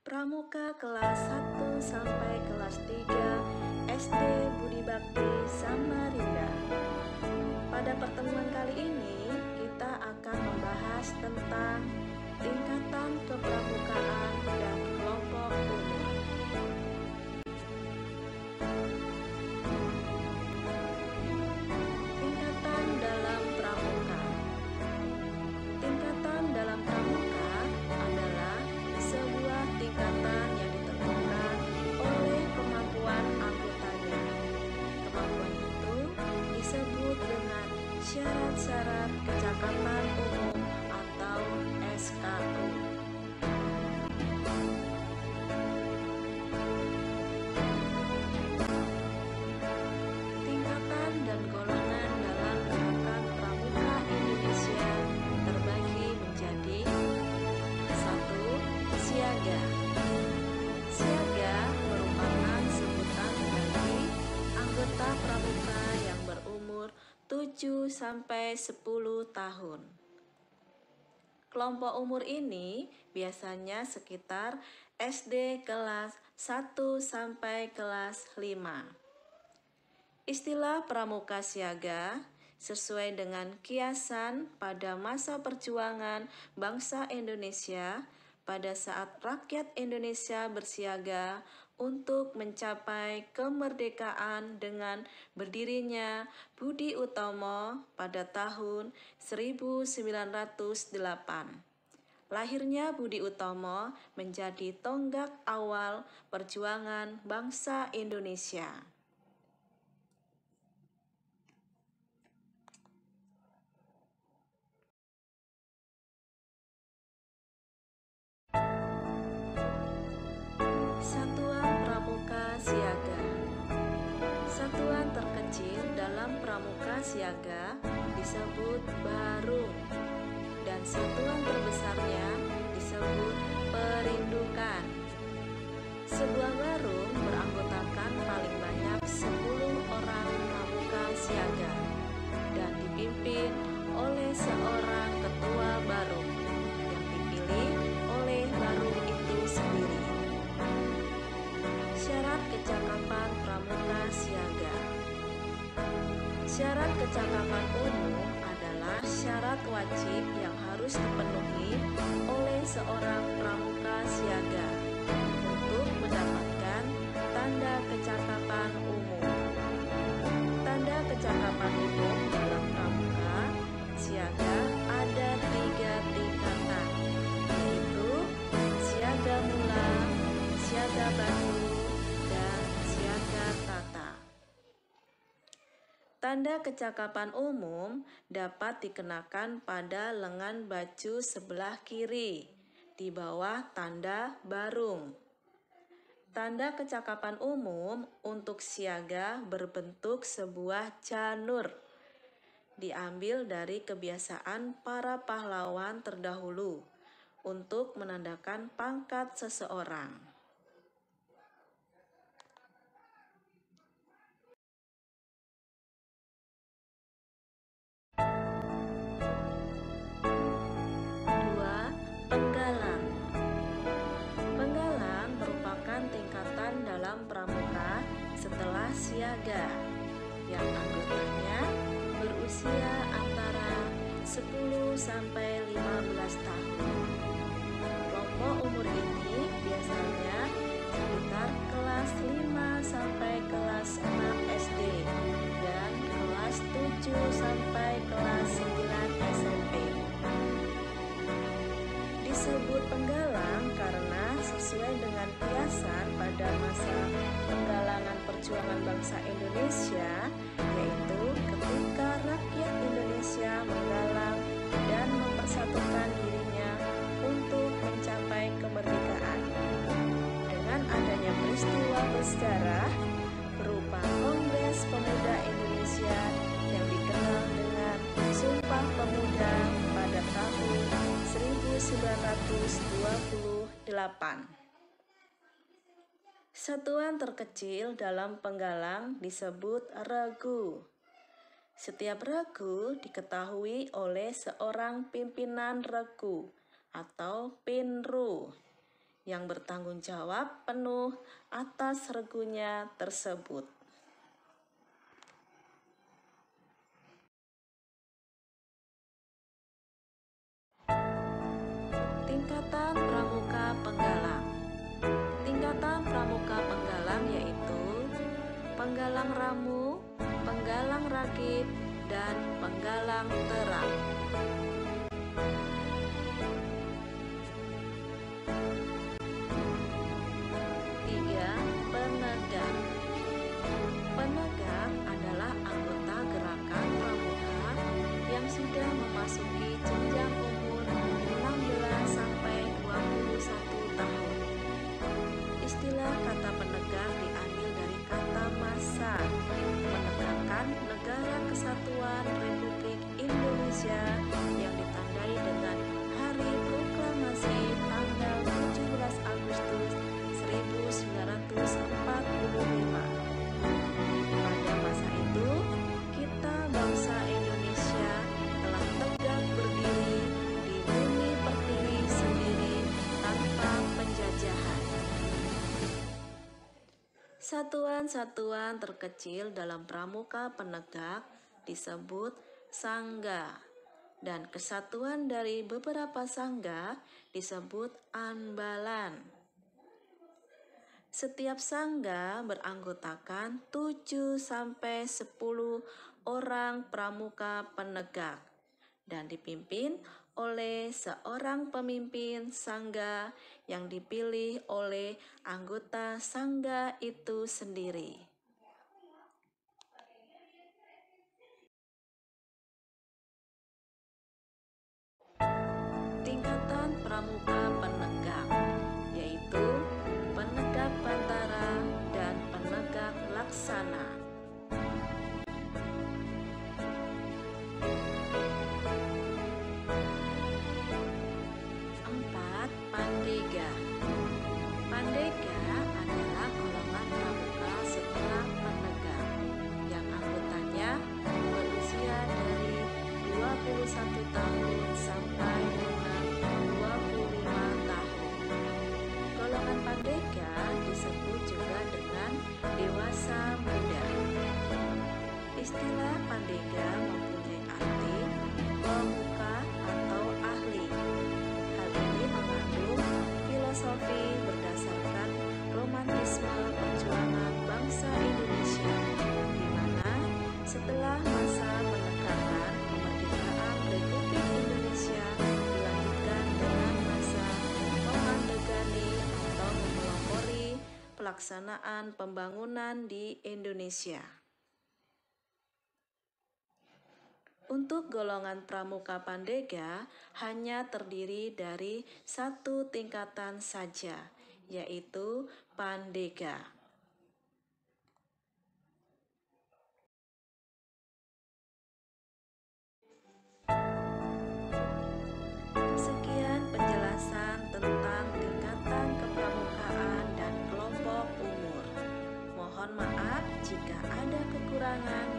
Pramuka kelas 1 sampai kelas 3 SD Budi Bakti Samarinda. Pada pertemuan kali ini kita akan membahas tentang tingkatan kepramukaan dan kelompok umur. Tingkatan dalam pramuka. Tingkatan dalam pramuka adalah sebuah tingkatan yang ditentukan oleh kemampuan anggotanya. Kemampuan itu disebut dengan syarat-syarat kecakapan umum atau SKU. Tingkatan dan golongan dalam gerakan pramuka Indonesia terbagi menjadi 1. Siaga. Siaga merupakan sebutan bagi anggota pramuka yang berumur 7 sampai 10 tahun. Kelompok umur ini biasanya sekitar SD kelas 1 sampai kelas 5. Istilah pramuka siaga sesuai dengan kiasan pada masa perjuangan bangsa Indonesia pada saat rakyat Indonesia bersiaga untuk mencapai kemerdekaan dengan berdirinya Budi Utomo pada tahun 1908. Lahirnya Budi Utomo menjadi tonggak awal perjuangan bangsa Indonesia. Satuan Pramuka Siaga. Satuan terkecil dalam pramuka siaga disebut barung dan satuan terbesarnya disebut perindukan. Sebuah barung beranggotakan paling banyak 10 orang pramuka siaga dan dipimpin oleh seorang ketua barung yang dipilih oleh barung itu sendiri. Syarat kecakapan pramuka siaga. Syarat kecakapan umum adalah syarat wajib yang harus dipenuhi oleh seorang pramuka siaga untuk mendapatkan tanda kecakapan umum. Tanda kecakapan umum dalam pramuka siaga ada 3 tingkatan, yaitu siaga mula, siaga batu, dan siaga tata. Tanda kecakapan umum dapat dikenakan pada lengan baju sebelah kiri di bawah tanda barung. Tanda kecakapan umum untuk siaga berbentuk sebuah janur, diambil dari kebiasaan para pahlawan terdahulu untuk menandakan pangkat seseorang. Penggalang. Penggalang merupakan tingkatan dalam pramuka setelah siaga yang anggotanya berusia antara 10 sampai 15 tahun. Kelompok umur ini biasanya sekitar kelas 5 sampai kelas 6 SD dan kelas 7 sampai kelas 9 SMP. Disebut penggalang karena sesuai dengan kiasan pada masa penggalangan perjuangan bangsa Indonesia, yaitu ketika rakyat Indonesia menggalang dan mempersatukan dirinya untuk mencapai kemerdekaan. Dengan adanya peristiwa bersejarah berupa Kongres Pemuda Indonesia yang dikenal dengan Sumpah Pemuda pada tahun 1928. Satuan terkecil dalam penggalang disebut regu. Setiap regu diketahui oleh seorang pimpinan regu atau pinru yang bertanggung jawab penuh atas regunya tersebut. Tingkatan pramuka penggalang. Tingkatan pramuka penggalang yaitu penggalang ramu, penggalang rakit, dan penggalang terang. 3. Penegak. Penegak adalah anggota gerakan pramuka yang sudah memasuki jenjang umur 16 sampai 21 tahun. Istilah kata penegak diambil dari kata massa, menegakkan negara kesatuan Republik Indonesia yang ditandai dengan Hari Proklamasi tanggal 17 Agustus 1945. Pada masa itu, kita bangsa Indonesia telah tegak berdiri di bumi pertiwi sendiri tanpa penjajahan. Satuan-satuan terkecil dalam pramuka penegak disebut sangga, dan kesatuan dari beberapa sangga disebut anbalan. Setiap sangga beranggotakan 7 sampai 10 orang pramuka penegak dan dipimpin oleh seorang pemimpin sangga yang dipilih oleh anggota sangga itu sendiri. Tingkatan pramuka penegak yaitu penegak bantara dan penegak laksana. 4. Pandega. Pandega adalah golongan pramuka setelah penegak yang anggotanya berusia dari 21 tahun sampai dengan 25 tahun. Golongan pandega disebut juga dengan dewasa muda. Istilah pandega mempunyai arti pemuka atau ahli. Hal ini mengandung filosofi berdasarkan romantisme perjuangan bangsa Indonesia, di mana setelah masa penekanan kemerdekaan Republik Indonesia dilanjutkan dengan masa memandegani atau memelopori pelaksanaan pembangunan di Indonesia. Untuk golongan pramuka pandega hanya terdiri dari satu tingkatan saja, yaitu pandega. Sekian penjelasan tentang tingkatan kepramukaan dan kelompok umur. Mohon maaf jika ada kekurangan